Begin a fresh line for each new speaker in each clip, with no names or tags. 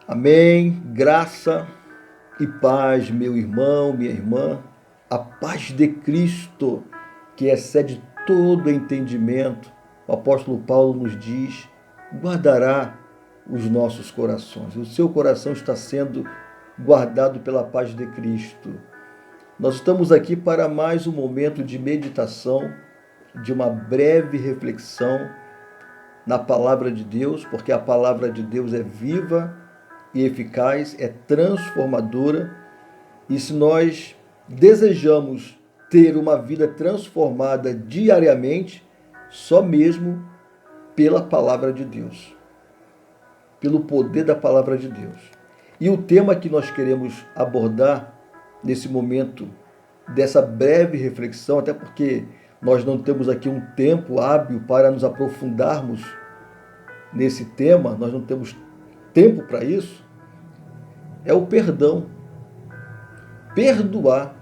Amém. Graça e paz, meu irmão, minha irmã. A paz de Cristo, que excede todo entendimento, o apóstolo Paulo nos diz, guardará os nossos corações. O seu coração está sendo guardado pela paz de Cristo. Nós estamos aqui para mais um momento de meditação, de uma breve reflexão na palavra de Deus, porque a palavra de Deus é viva e eficaz, é transformadora, e se nós desejamos ter uma vida transformada diariamente, só mesmo pela palavra de Deus, pelo poder da palavra de Deus. E o tema que nós queremos abordar nesse momento dessa breve reflexão, até porque nós não temos aqui um tempo hábil para nos aprofundarmos nesse tema, nós não temos tempo para isso, é o perdão. Perdoar.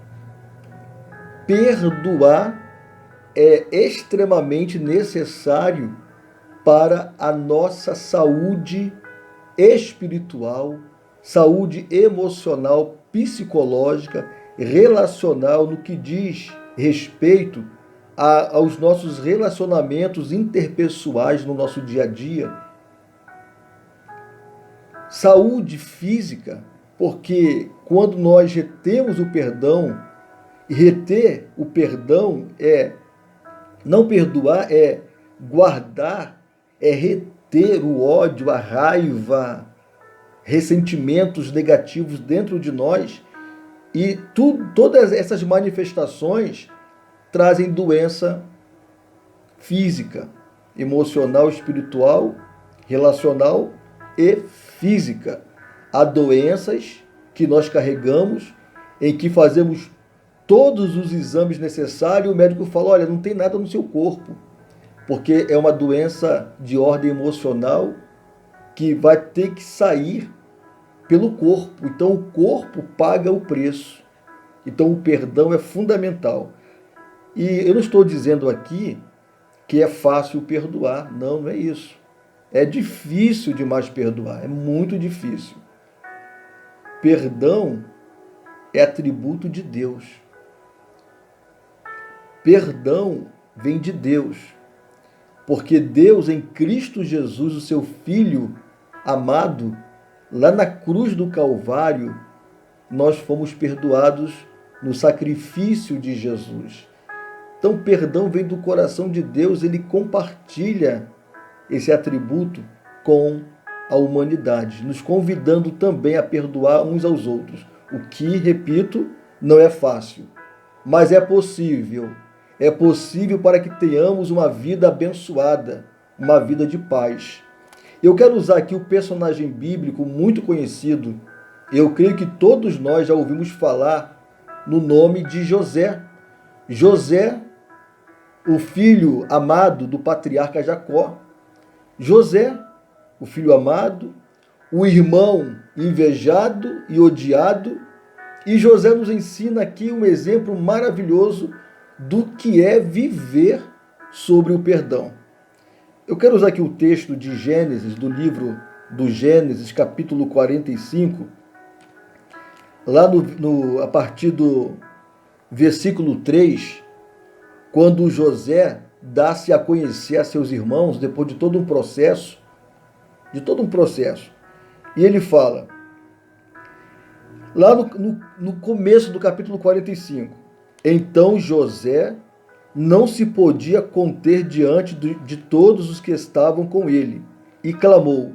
Perdoar é extremamente necessário para a nossa saúde espiritual, saúde emocional, psicológica, relacional, no que diz respeito aos nossos relacionamentos interpessoais no nosso dia a dia. Saúde física, porque quando nós retemos o perdão, e reter o perdão não perdoar, é guardar, é reter o ódio, a raiva, ressentimentos negativos dentro de nós, e todas essas manifestações trazem doença física, emocional, espiritual, relacional e física. Há doenças que nós carregamos, em que fazemos todos os exames necessários, o médico fala, olha, não tem nada no seu corpo, porque é uma doença de ordem emocional que vai ter que sair pelo corpo. Então o corpo paga o preço. Então o perdão é fundamental. E eu não estou dizendo aqui que é fácil perdoar. Não, não é isso. É difícil demais perdoar. É muito difícil. Perdão é atributo de Deus. Perdão vem de Deus. Porque Deus, em Cristo Jesus, o seu Filho amado, lá na cruz do Calvário, nós fomos perdoados no sacrifício de Jesus. Então, perdão vem do coração de Deus, ele compartilha esse atributo com a humanidade, nos convidando também a perdoar uns aos outros. O que, repito, não é fácil, mas é possível. É possível para que tenhamos uma vida abençoada, uma vida de paz. Eu quero usar aqui o personagem bíblico muito conhecido. Eu creio que todos nós já ouvimos falar no nome de José. José, o filho amado do patriarca Jacó. José, o filho amado, o irmão invejado e odiado. E José nos ensina aqui um exemplo maravilhoso do que é viver sobre o perdão. Eu quero usar aqui o texto de Gênesis, do livro do Gênesis, capítulo 45, lá a partir do versículo 3, quando José dá-se a conhecer a seus irmãos, depois de todo um processo, e ele fala, lá no começo do capítulo 45, então José não se podia conter diante de todos os que estavam com ele, e clamou,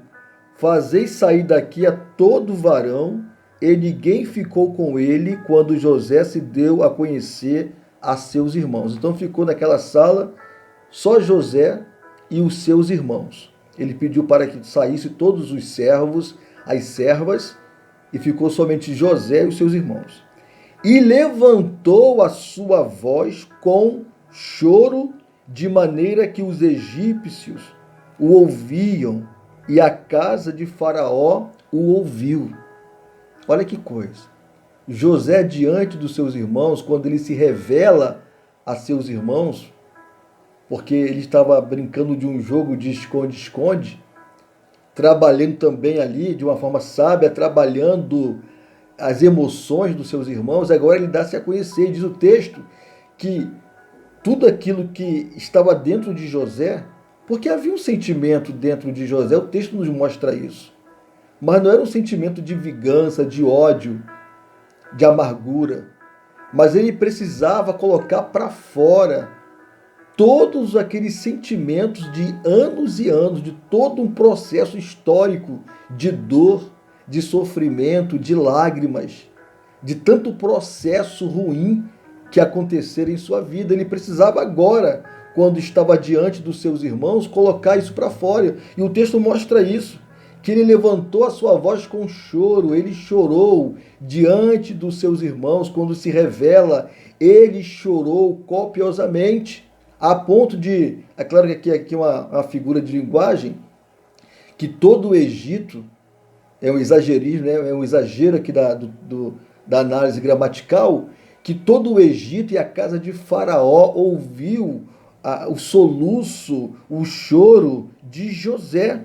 fazei sair daqui a todo varão, e ninguém ficou com ele quando José se deu a conhecer a seus irmãos. Então ficou naquela sala só José e os seus irmãos. Ele pediu para que saísse todos os servos, as servas, e ficou somente José e os seus irmãos. E levantou a sua voz com choro, de maneira que os egípcios o ouviam, e a casa de Faraó o ouviu. Olha que coisa. José, diante dos seus irmãos, quando ele se revela a seus irmãos, porque ele estava brincando de um jogo de esconde-esconde, trabalhando também ali de uma forma sábia, trabalhando as emoções dos seus irmãos, agora ele dá-se a conhecer. Diz o texto que tudo aquilo que estava dentro de José, porque havia um sentimento dentro de José, o texto nos mostra isso, mas não era um sentimento de vingança, de ódio, de amargura, mas ele precisava colocar para fora todos aqueles sentimentos de anos e anos, de todo um processo histórico de dor, de sofrimento, de lágrimas, de tanto processo ruim que acontecera em sua vida. Ele precisava agora, quando estava diante dos seus irmãos, colocar isso para fora. E o texto mostra isso, que ele levantou a sua voz com choro, ele chorou diante dos seus irmãos. Quando se revela, ele chorou copiosamente, a ponto de, é claro que aqui é uma figura de linguagem, que todo o Egito, é um exagerismo, né? É um exagero aqui da análise gramatical, que todo o Egito e a casa de Faraó ouviu o soluço, o choro de José.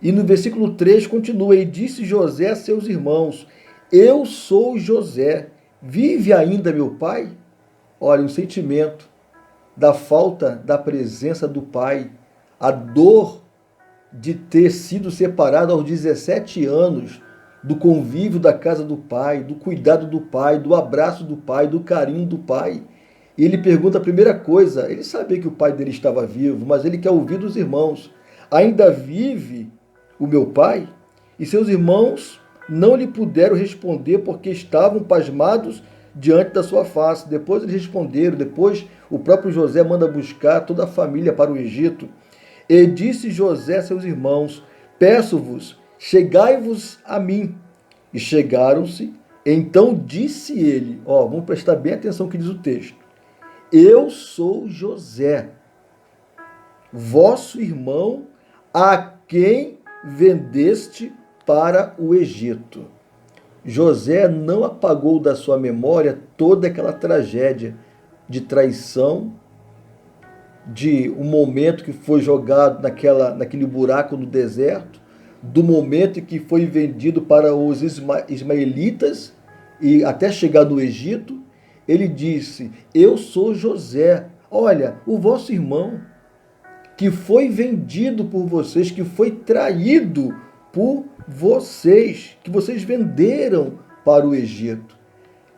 E no versículo 3 continua: e disse José a seus irmãos: eu sou José, vive ainda meu pai? Olha, um sentimento da falta da presença do pai, a dor de ter sido separado aos 17 anos do convívio da casa do pai, do cuidado do pai, do abraço do pai, do carinho do pai. E ele pergunta a primeira coisa, ele sabia que o pai dele estava vivo, mas ele quer ouvir dos irmãos: ainda vive o meu pai? E seus irmãos não lhe puderam responder porque estavam pasmados diante da sua face. Depois eles responderam, depois o próprio José manda buscar toda a família para o Egito. E disse José a seus irmãos: peço-vos, chegai-vos a mim. E chegaram-se. Então disse ele, vamos prestar bem atenção no que diz o texto: eu sou José, vosso irmão, a quem vendeste para o Egito. José não apagou da sua memória toda aquela tragédia de traição, de um momento que foi jogado naquele buraco no deserto, do momento em que foi vendido para os ismaelitas e até chegar no Egito. Ele disse: eu sou José, olha, o vosso irmão, que foi vendido por vocês, que foi traído por vocês, que vocês venderam para o Egito.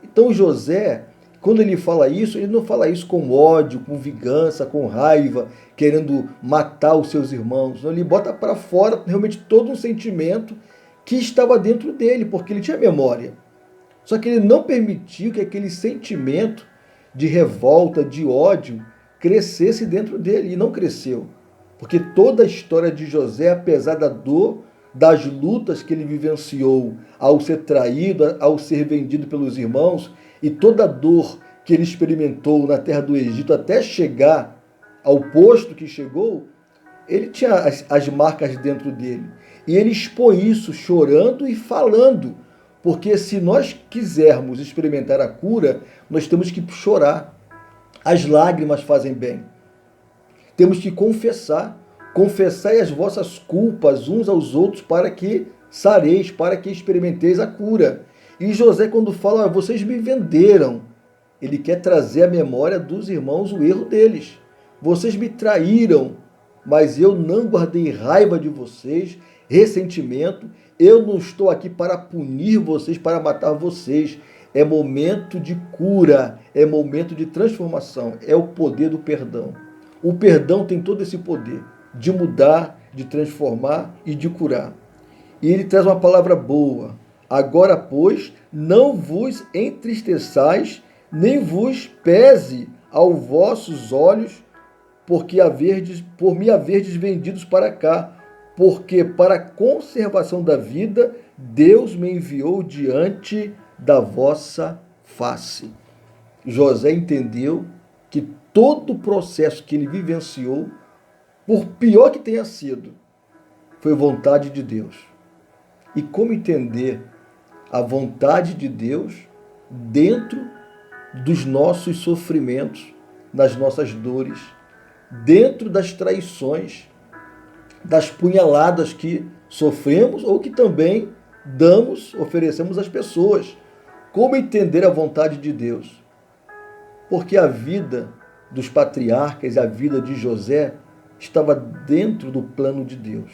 Então José, quando ele fala isso, ele não fala isso com ódio, com vingança, com raiva, querendo matar os seus irmãos. Não, ele bota para fora realmente todo um sentimento que estava dentro dele, porque ele tinha memória. Só que ele não permitiu que aquele sentimento de revolta, de ódio, crescesse dentro dele, e não cresceu. Porque toda a história de José, apesar da dor, das lutas que ele vivenciou ao ser traído, ao ser vendido pelos irmãos, e toda a dor que ele experimentou na terra do Egito até chegar ao posto que chegou, ele tinha as marcas dentro dele. E ele expõe isso chorando e falando, porque se nós quisermos experimentar a cura, nós temos que chorar. As lágrimas fazem bem. Temos que confessai as vossas culpas uns aos outros para que sareis, para que experimenteis a cura. E José, quando fala: vocês me venderam, ele quer trazer à memória dos irmãos o erro deles. Vocês me traíram, mas eu não guardei raiva de vocês, ressentimento. Eu não estou aqui para punir vocês, para matar vocês. É momento de cura, é momento de transformação, é o poder do perdão. O perdão tem todo esse poder de mudar, de transformar e de curar. E ele traz uma palavra boa: agora, pois, não vos entristeçais, nem vos pese aos vossos olhos, por me haverdes vendidos para cá, porque para a conservação da vida Deus me enviou diante da vossa face. José entendeu que todo o processo que ele vivenciou, por pior que tenha sido, foi vontade de Deus. E como entender a vontade de Deus dentro dos nossos sofrimentos, nas nossas dores, dentro das traições? das punhaladas que sofremos ou que também damos, oferecemos às pessoas. Como entender a vontade de Deus? Porque a vida dos patriarcas e a vida de José estava dentro do plano de Deus.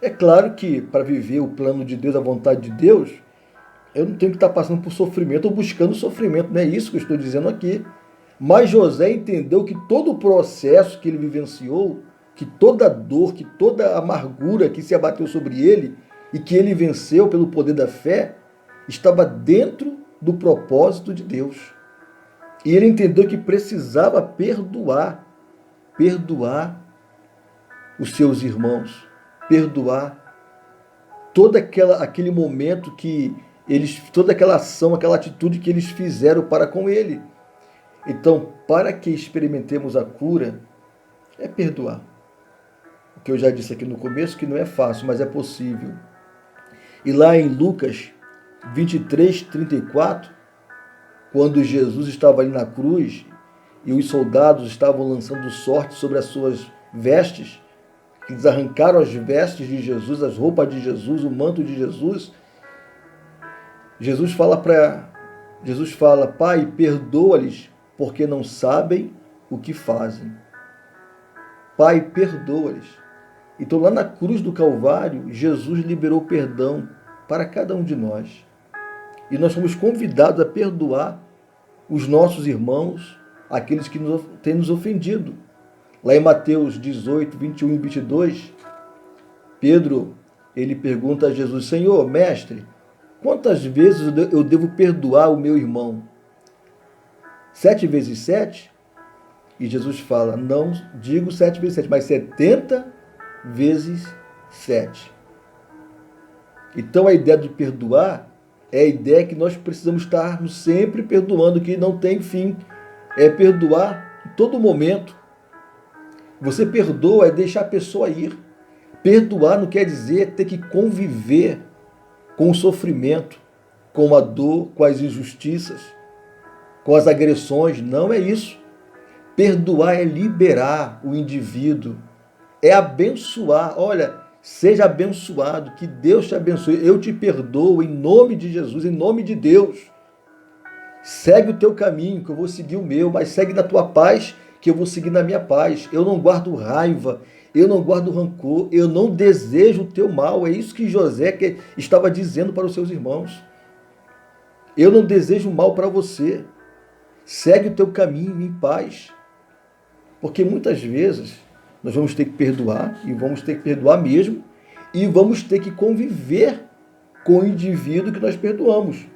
É claro que para viver o plano de Deus, a vontade de Deus, eu não tenho que estar passando por sofrimento ou buscando sofrimento, não é isso que eu estou dizendo aqui. Mas José entendeu que todo o processo que ele vivenciou, que toda a dor, que toda a amargura que se abateu sobre ele e que ele venceu pelo poder da fé, estava dentro do propósito de Deus. E ele entendeu que precisava perdoar os seus irmãos, perdoar aquele momento que eles, toda aquela ação, aquela atitude que eles fizeram para com ele. Então, para que experimentemos a cura, é perdoar. O que eu já disse aqui no começo, que não é fácil, mas é possível. E lá em Lucas 23, 34, quando Jesus estava ali na cruz e os soldados estavam lançando sorte sobre as suas vestes, eles arrancaram as vestes de Jesus, as roupas de Jesus, o manto de Jesus. Jesus fala, Pai, perdoa-lhes, porque não sabem o que fazem. Pai, perdoa-lhes. Então, lá na cruz do Calvário, Jesus liberou perdão para cada um de nós. E nós somos convidados a perdoar os nossos irmãos, aqueles que têm nos ofendido. Lá em Mateus 18, 21 e 22, Pedro, ele pergunta a Jesus, Senhor, mestre, quantas vezes eu devo perdoar o meu irmão? 7 vezes 7? E Jesus fala, não digo 7 vezes 7, mas 70 vezes 7. Então a ideia de perdoar é a ideia que nós precisamos estar sempre perdoando, que não tem fim. É perdoar em todo momento. Você perdoa é deixar a pessoa ir. Perdoar não quer dizer ter que conviver com o sofrimento, com a dor, com as injustiças, com as agressões. Não é isso. Perdoar é liberar o indivíduo, é abençoar. Olha, seja abençoado, que Deus te abençoe. Eu te perdoo em nome de Jesus, em nome de Deus. Segue o teu caminho, que eu vou seguir o meu, mas segue na tua paz, que eu vou seguir na minha paz. Eu não guardo raiva, eu não guardo rancor, eu não desejo o teu mal. É isso que José estava dizendo para os seus irmãos. Eu não desejo mal para você. Segue o teu caminho em paz. Porque muitas vezes nós vamos ter que perdoar, e vamos ter que perdoar mesmo, e vamos ter que conviver com o indivíduo que nós perdoamos.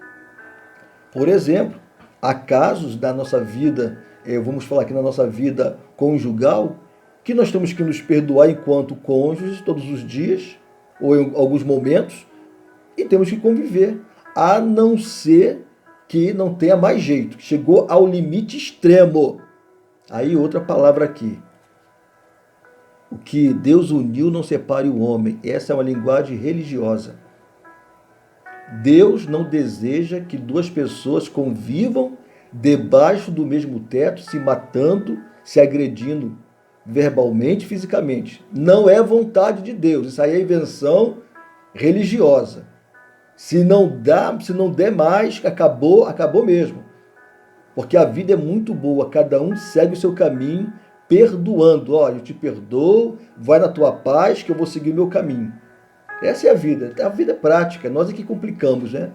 Por exemplo, há casos da nossa vida, vamos falar aqui na nossa vida conjugal, que nós temos que nos perdoar enquanto cônjuges todos os dias, ou em alguns momentos, e temos que conviver, a não ser que não tenha mais jeito, chegou ao limite extremo. Aí outra palavra aqui. O que Deus uniu não separe o homem. Essa é uma linguagem religiosa. Deus não deseja que duas pessoas convivam debaixo do mesmo teto, se matando, se agredindo verbalmente, fisicamente. Não é vontade de Deus. Isso aí é invenção religiosa. Se não der mais, acabou mesmo. Porque a vida é muito boa, cada um segue o seu caminho, perdoando. Olha, eu te perdoo, vai na tua paz, que eu vou seguir o meu caminho. Essa é a vida é prática, nós é que complicamos, né?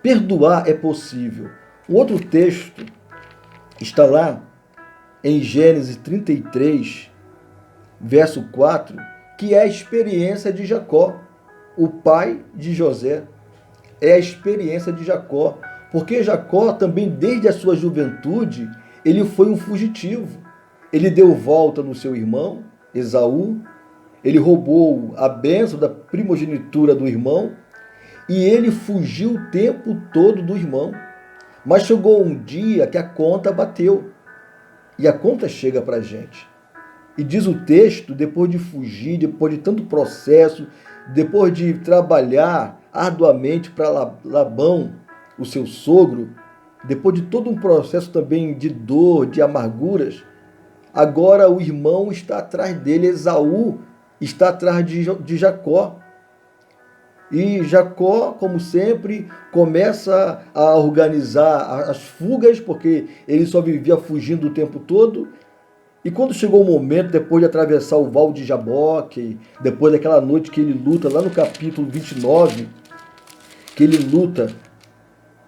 Perdoar é possível. O outro texto está lá em Gênesis 33, verso 4, que é a experiência de Jacó, o pai de José. É a experiência de Jacó. Porque Jacó também, desde a sua juventude, ele foi um fugitivo. Ele deu volta no seu irmão, Esaú, ele roubou a bênção da primogenitura do irmão e ele fugiu o tempo todo do irmão. Mas chegou um dia que a conta bateu. E a conta chega para a gente. E diz o texto, depois de fugir, depois de tanto processo, depois de trabalhar arduamente para Labão, o seu sogro, depois de todo um processo também de dor, de amarguras, agora o irmão está atrás dele, Esaú está atrás de Jacó. E Jacó, como sempre, começa a organizar as fugas, porque ele só vivia fugindo o tempo todo. E quando chegou o momento, depois de atravessar o val de Jaboque, depois daquela noite que ele luta, lá no capítulo 29, que ele luta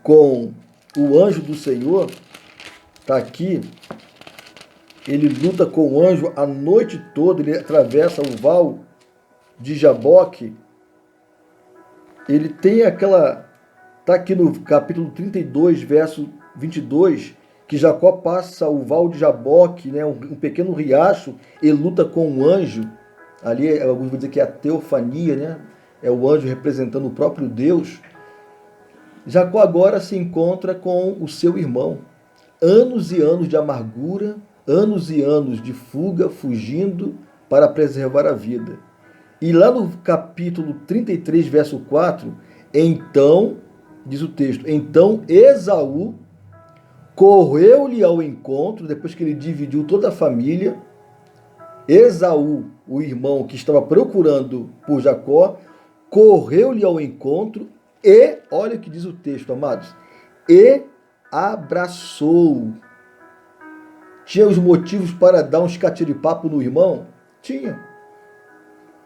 com o anjo do Senhor, está aqui, ele luta com o anjo a noite toda, ele atravessa o val de Jaboque, ele tem aquela, está aqui no capítulo 32, verso 22, que Jacó passa o val de Jaboque, né, um pequeno riacho, e luta com um anjo, ali alguns vão dizer que é a teofania, né, é o anjo representando o próprio Deus. Jacó agora se encontra com o seu irmão, anos e anos de amargura, anos e anos de fuga, fugindo para preservar a vida. E lá no capítulo 33, verso 4, então, diz o texto, então Esaú correu-lhe ao encontro, depois que ele dividiu toda a família. Esaú, o irmão que estava procurando por Jacó, correu-lhe ao encontro e, olha o que diz o texto, amados, e abraçou. Tinha os motivos para dar um escatiripapo no irmão? Tinha.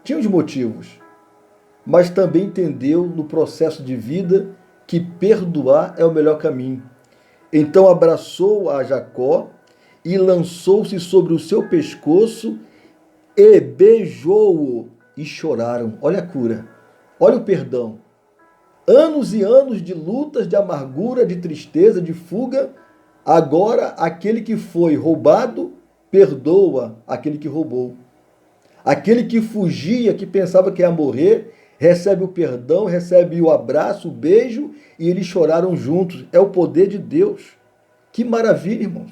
Tinha os motivos. Mas também entendeu no processo de vida que perdoar é o melhor caminho. Então abraçou a Jacó e lançou-se sobre o seu pescoço e beijou-o e choraram. Olha a cura, olha o perdão. Anos e anos de lutas, de amargura, de tristeza, de fuga. Agora aquele que foi roubado perdoa aquele que roubou. Aquele que fugia, que pensava que ia morrer, recebe o perdão, recebe o abraço, o beijo, e eles choraram juntos. É o poder de Deus. Que maravilha, irmãos.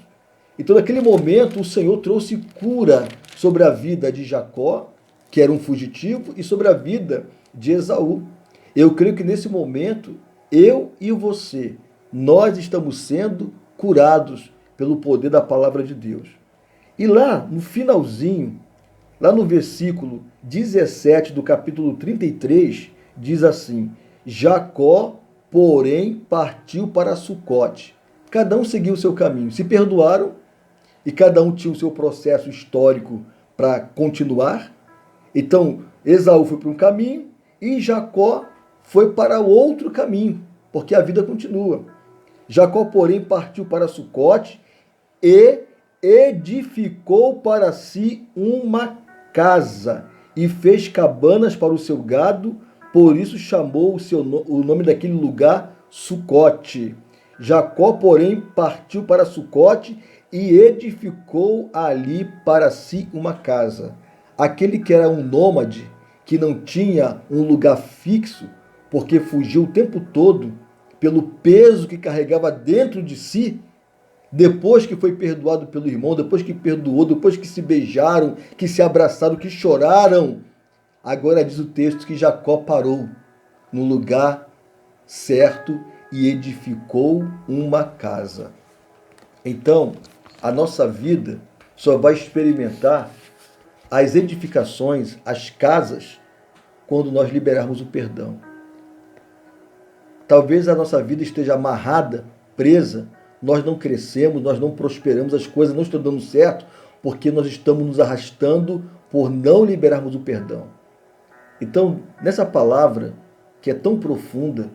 Então, naquele momento, o Senhor trouxe cura sobre a vida de Jacó, que era um fugitivo, e sobre a vida de Esaú. Eu creio que nesse momento, eu e você, nós estamos sendo curados pelo poder da palavra de Deus. E lá, no finalzinho, lá no versículo 17 do capítulo 33, diz assim, Jacó, porém, partiu para Sucote. Cada um seguiu o seu caminho, se perdoaram, e cada um tinha o seu processo histórico para continuar. Então, Esaú foi para um caminho, e Jacó foi para outro caminho, porque a vida continua. Jacó, porém, partiu para Sucote e edificou para si uma casa e fez cabanas para o seu gado, por isso chamou o nome daquele lugar Sucote. Jacó, porém, partiu para Sucote e edificou ali para si uma casa. Aquele que era um nômade, que não tinha um lugar fixo, porque fugiu o tempo todo pelo peso que carregava dentro de si, depois que foi perdoado pelo irmão, depois que perdoou, depois que se beijaram, que se abraçaram, que choraram, agora diz o texto que Jacó parou no lugar certo e edificou uma casa. Então, a nossa vida só vai experimentar as edificações, as casas, quando nós liberarmos o perdão. Talvez a nossa vida esteja amarrada, presa, nós não crescemos, nós não prosperamos, as coisas não estão dando certo, porque nós estamos nos arrastando por não liberarmos o perdão. Então, nessa palavra, que é tão profunda,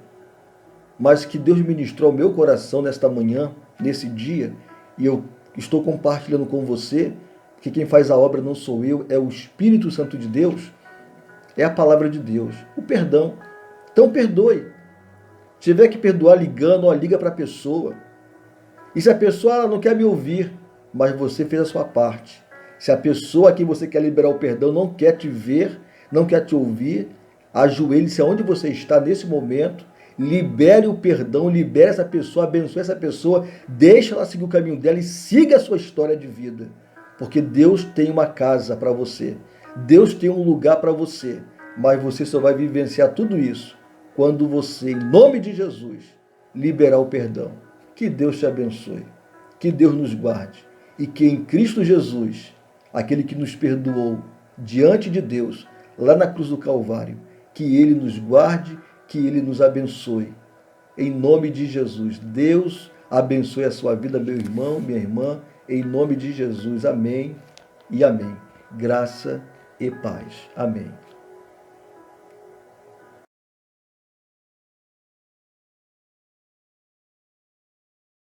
mas que Deus ministrou ao meu coração nesta manhã, nesse dia, e eu estou compartilhando com você, que quem faz a obra não sou eu, é o Espírito Santo de Deus, é a palavra de Deus, o perdão. Então perdoe. Se tiver que perdoar ligando, liga para a pessoa. E se a pessoa não quer me ouvir, mas você fez a sua parte. Se a pessoa a quem você quer liberar o perdão não quer te ver, não quer te ouvir, ajoelhe-se aonde você está nesse momento, libere o perdão, libere essa pessoa, abençoe essa pessoa, deixa ela seguir o caminho dela e siga a sua história de vida. Porque Deus tem uma casa para você, Deus tem um lugar para você, mas você só vai vivenciar tudo isso quando você, em nome de Jesus, liberar o perdão. Que Deus te abençoe, que Deus nos guarde e que em Cristo Jesus, aquele que nos perdoou, diante de Deus, lá na cruz do Calvário. Que Ele nos guarde, que Ele nos abençoe. Em nome de Jesus. Deus abençoe a sua vida, meu irmão, minha irmã. Em nome de Jesus. Amém e amém. Graça e paz. Amém.